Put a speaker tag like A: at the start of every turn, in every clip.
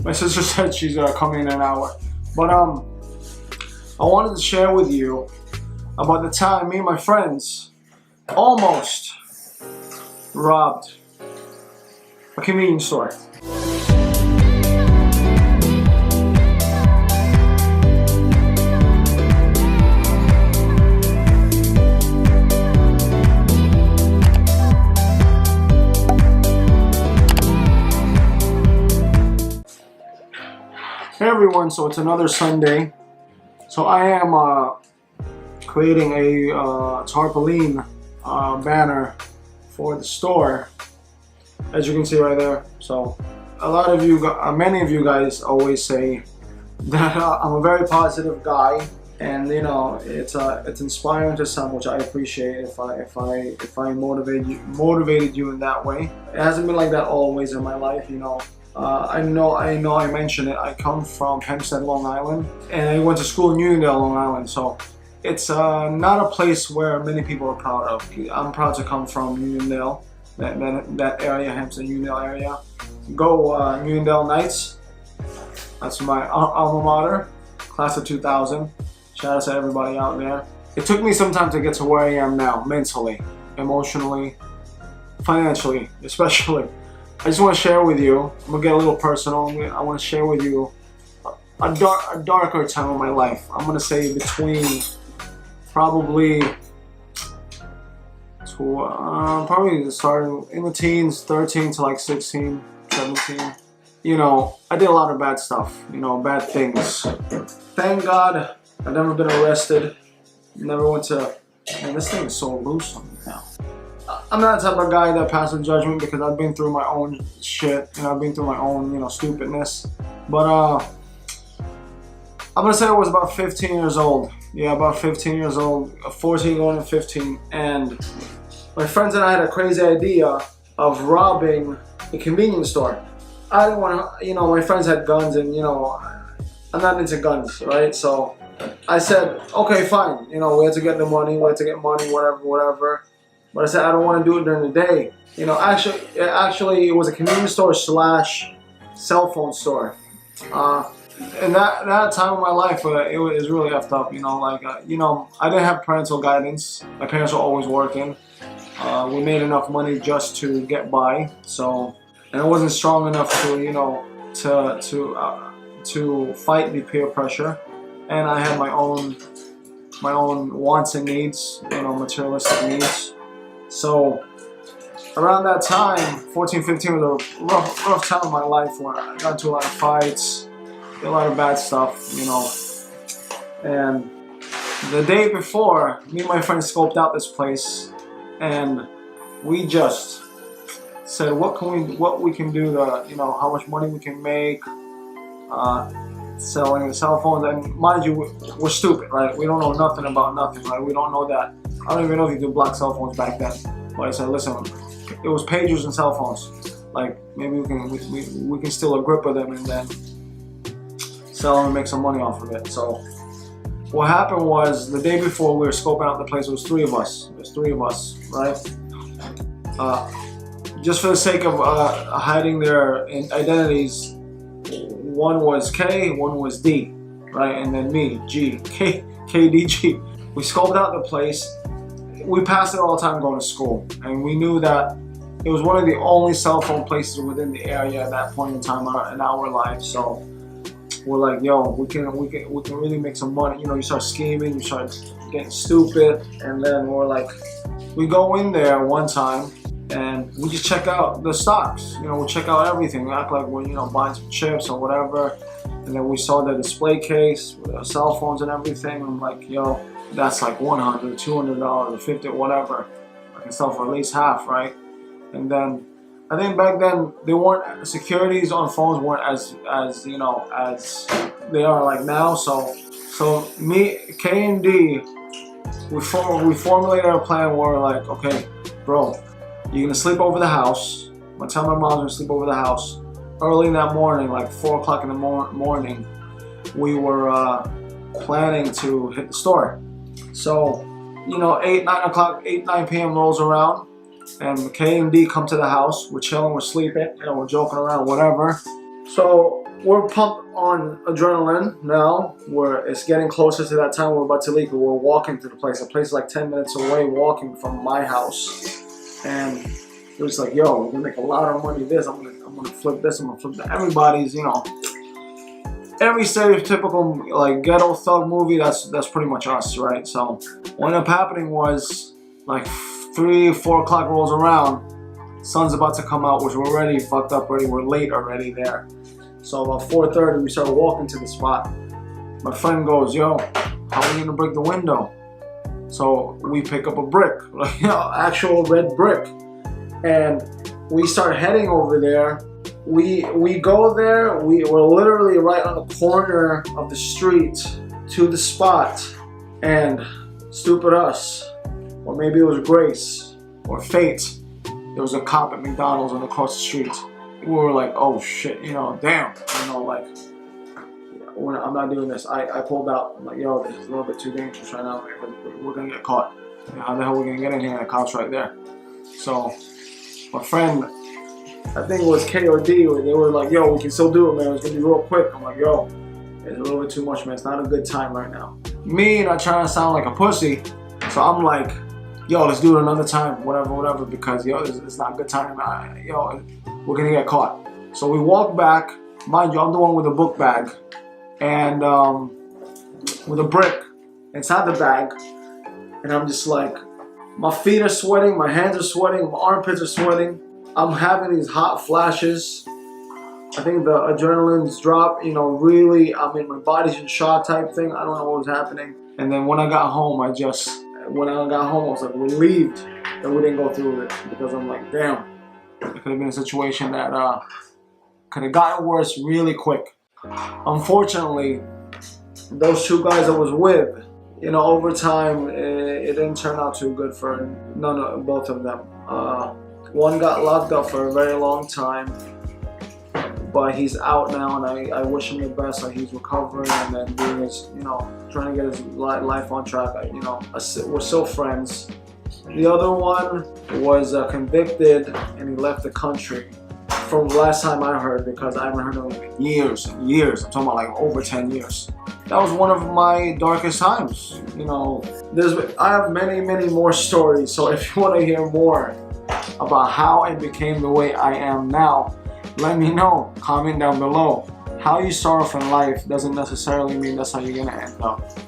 A: My sister said she's coming in an hour. But I wanted to share with you about the time me and my friends almost robbed a convenience store. Hey everyone, so it's another Sunday. So I am creating a tarpaulin banner for the store, as you can see right there. So a lot of you, many of you guys always say that I'm a very positive guy, and you know it's inspiring to some, which I appreciate. If I motivated you in that way. It hasn't been like that always in my life, you know. I know I mentioned it. I come from Hempstead, Long Island, and I went to school in Uniondale, Long Island. So it's not a place where many people are proud of. I'm proud to come from Uniondale, that area, Hempstead, Uniondale area. Go Uniondale Knights. That's my alma mater, class of 2000. Shout out to everybody out there. It took me some time to get to where I am now, mentally, emotionally, financially, especially. I just want to share with you, I'm going to get a little personal, I want to share with you a darker time of my life. I'm going to say between probably starting in the teens, 13 to like 16, 17. You know, I did a lot of bad stuff, you know, bad things. Thank God I've never been arrested, never went to, man, this thing is so loose on me now. I'm not the type of guy that passes judgment because I've been through my own shit and I've been through my own, you know, stupidness. But I'm gonna say I was about 15 years old. Yeah, about 15 years old, 14 going to 15, and my friends and I had a crazy idea of robbing a convenience store. I didn't want to, you know, my friends had guns, and you know, I'm not into guns, right? So I said, okay, fine. You know, we had to get the money, whatever. But I said I don't want to do it during the day. You know, actually, it was a convenience store slash cell phone store. And that time of my life, it was really effed up. You know, like you know, I didn't have parental guidance. My parents were always working. We made enough money just to get by. So, and I wasn't strong enough to, you know, to fight the peer pressure. And I had my own wants and needs. You know, materialistic needs. So around that time, 14, 15 was a rough time of my life where I got into a lot of fights, did a lot of bad stuff, you know. And the day before, me and my friends scoped out this place, and we just said, what we can do to, you know, how much money we can make, selling the cell phones. And mind you, we're stupid, right? We don't know nothing about nothing, right? We don't know that. I don't even know if you could block cell phones back then. But I said, listen, it was pagers and cell phones. Like, maybe we can steal a grip of them and then sell them and make some money off of it. So what happened was, the day before we were scoping out the place, it was three of us. There's three of us, right? Just for the sake of hiding their identities, one was K, one was D, right? And then me, G, K, D, G. We scoped out the place. We passed it all the time going to school, and we knew that it was one of the only cell phone places within the area at that point in time in our lives. So we're like, yo, we can really make some money. You know, you start scheming, you start getting stupid, and then we're like, we go in there one time and we just check out the stocks. You know, we check out everything. We act like we're, you know, buying some chips or whatever. And then we saw the display case with our cell phones and everything. I'm like, yo, that's like $100, $200, or $50, whatever. I can sell for at least half, right? And then I think back then they weren't, securities on phones weren't as you know, as they are like now. So me, K and D, we formulated a plan where we're like, okay, bro, you're gonna sleep over the house. I'm gonna tell my mom's gonna sleep over the house. Early in that morning, like 4 o'clock in the morning, we were planning to hit the store. So, you know, 8, 9 p.m. rolls around, and K and D come to the house. We're chilling, we're sleeping, you know, we're joking around, whatever. So we're pumped on adrenaline now. It's getting closer to that time we're about to leave. We're walking to the place. The place is like 10 minutes away walking from my house. And it was like, yo, we're gonna make a lot of money this. I'm gonna flip this, I'm gonna flip that. Everybody's, every stereotypical like ghetto thug movie, that's pretty much us, right? So what ended up happening was like 3-4 o'clock rolls around, sun's about to come out, which we're already fucked up already, we're late already there. So about 4:30 we started walking to the spot. My friend goes, yo, how are we gonna break the window? So we pick up a brick, like actual red brick, and we start heading over there. We go there, we're literally right on the corner of the street to the spot, and stupid us, or maybe it was grace or fate, there was a cop at McDonald's and across the street. We were like, oh shit, damn, like, I'm not doing this. I pulled out. I'm like, yo, this is a little bit too dangerous right now. We're gonna get caught. How the hell are we gonna get in here? And the cops right there. So my friend, I think it was K or D, they were like, yo, we can still do it, man. It's gonna be real quick. I'm like, yo, it's a little bit too much, man. It's not a good time right now. Me, not trying to sound like a pussy, so I'm like, yo, let's do it another time, whatever, because yo, it's not a good time. Yo, we're gonna get caught. So we walk back. Mind you, I'm the one with a book bag and with a brick inside the bag, and I'm just like, my feet are sweating, my hands are sweating, my armpits are sweating. I'm having these hot flashes. I think the adrenaline's dropped, really, my body's in shock type thing. I don't know what was happening. And then when I got home, I was like relieved that we didn't go through it, because I'm like, damn, it could have been a situation that could have gotten worse really quick. Unfortunately, those two guys I was with, over time, it didn't turn out too good for both of them. One got locked up for a very long time, but he's out now, and I wish him the best. Like, he's recovering and then doing his, trying to get his life on track. We're still friends. The other one was convicted, and he left the country. From the last time I heard, because I haven't heard of him in years and years. I'm talking about like over 10 years. That was one of my darkest times. I have many more stories. So if you want to hear more about how I became the way I am now, let me know. Comment down below. How you start off in life doesn't necessarily mean that's how you're gonna end up.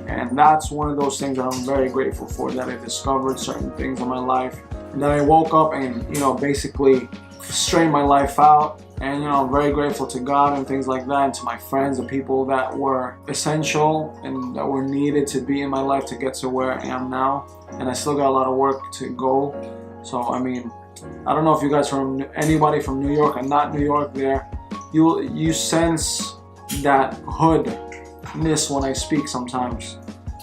A: And that's one of those things that I'm very grateful for, that I discovered certain things in my life. And then I woke up and, basically straightened my life out. And, I'm very grateful to God and things like that, and to my friends, the people that were essential and that were needed to be in my life to get to where I am now. And I still got a lot of work to go. So, I don't know if you guys anybody from New York and not New York there, you sense that hoodness when I speak sometimes,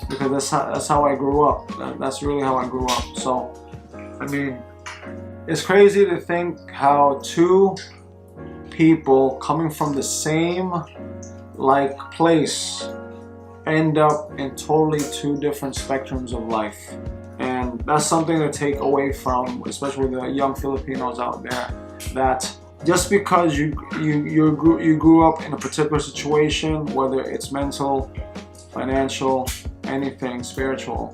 A: because that's how I grew up. That's really how I grew up. So, it's crazy to think how two people coming from the same place end up in totally two different spectrums of life. And that's something to take away from, especially the young Filipinos out there, that just because you grew up in a particular situation, whether it's mental, financial, anything, spiritual,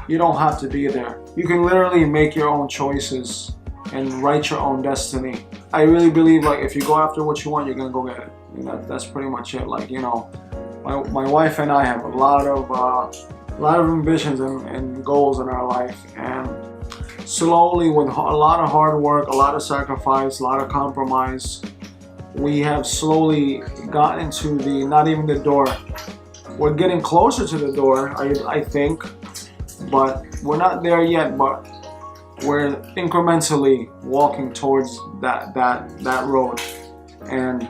A: you don't have to be there. You can literally make your own choices and write your own destiny. I really believe, like, if you go after what you want, you're gonna go get it. And that's pretty much it. Like, my wife and I have a lot of ambitions and goals in our life, and slowly, with a lot of hard work, a lot of sacrifice, a lot of compromise, we have slowly gotten to not even the door. We're getting closer to the door, I think, but we're not there yet. But we're incrementally walking towards that road, and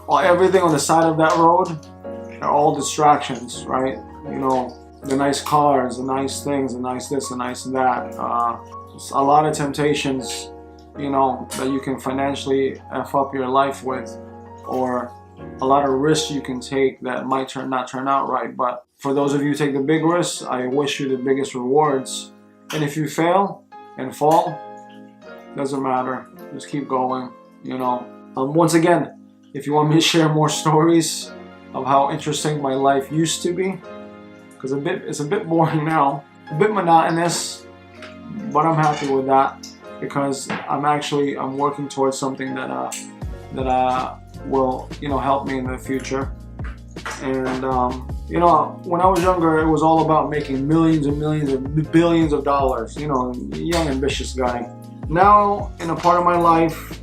A: everything on the side of that road are all distractions, right? The nice cars, the nice things, the nice this, the nice that. A lot of temptations, that you can financially F up your life with, or a lot of risks you can take that might not turn out right. But for those of you who take the big risks, I wish you the biggest rewards. And if you fail and fall, doesn't matter. Just keep going. Once again, If you want me to share more stories of how interesting my life used to be, because it's a bit boring now, a bit monotonous, but I'm happy with that because I'm working towards something that will help me in the future. And when I was younger, it was all about making millions and millions and billions of dollars. Young ambitious guy. Now in a part of my life,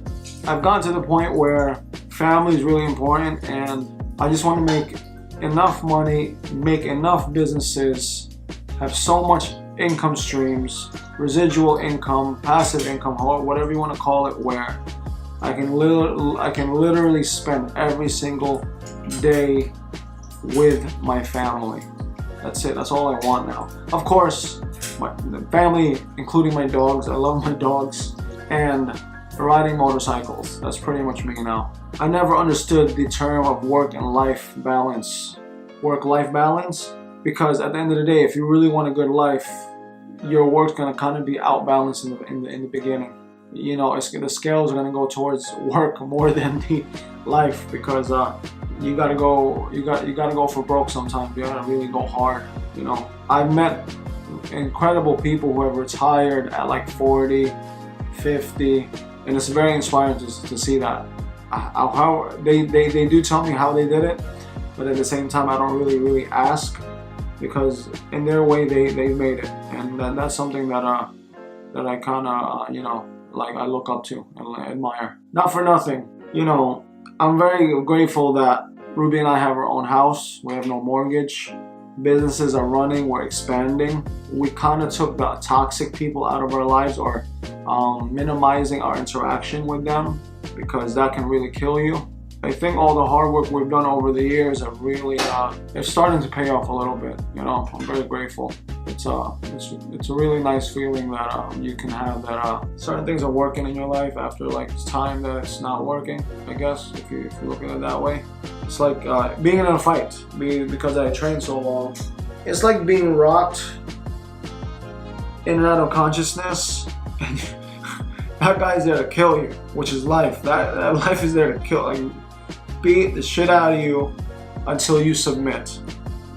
A: I've gotten to the point where family is really important, and I just want to make enough money, make enough businesses, have so much income streams, residual income, passive income, whatever you want to call it, where I can literally spend every single day with my family. That's it. That's all I want now. Of course, my family, including my dogs. I love my dogs, and riding motorcycles. That's pretty much me now. I never understood the term of work-life balance, because at the end of the day, if you really want a good life, your work's gonna kind of be outbalanced in the beginning. The scales are gonna go towards work more than the life, because you gotta go for broke sometimes. You gotta really go hard. I've met incredible people who have retired at like 40, 50, and it's very inspiring to see that. How they do tell me how they did it, but at the same time I don't really ask, because in their way they made it, and that's something that I kind of I look up to and admire. Not for nothing, I'm very grateful that Ruby and I have our own house. We have no mortgage. Businesses are running. We're expanding. We kind of took the toxic people out of our lives, or minimizing our interaction with them, because that can really kill you. I think all the hard work we've done over the years are really it's starting to pay off a little bit. I'm very grateful. It's a really nice feeling that you can have that certain things are working in your life after like time that it's not working. I guess if you look at it that way, it's like being in a fight. Because I trained so long, it's like being rocked in and out of consciousness. And that guy's there to kill you, which is life. That life is there to kill you. Beat the shit out of you until you submit.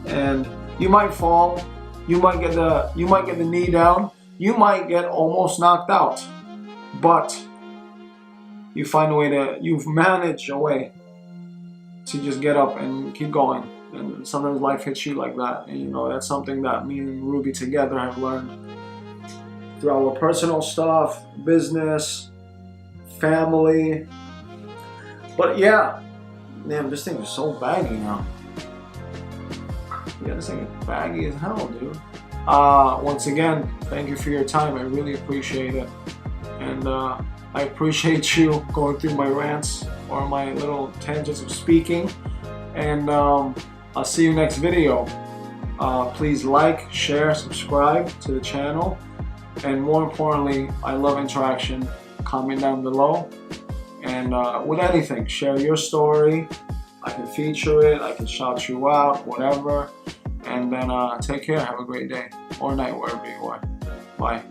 A: And you might fall, you might get the knee down, you might get almost knocked out, but you manage a way to just get up and keep going. And sometimes life hits you like that, and that's something that me and Ruby together have learned through our personal stuff, business, family. But yeah, man, this thing is so baggy now. Yeah, this thing is baggy as hell, dude. Once again, thank you for your time. I really appreciate it. And I appreciate you going through my rants or my little tangents of speaking. And I'll see you next video. Please like, share, subscribe to the channel. And more importantly, I love interaction. Comment down below. And with anything, share your story. I can feature it, I can shout you out, whatever. And then take care, have a great day or night, wherever you are. Bye.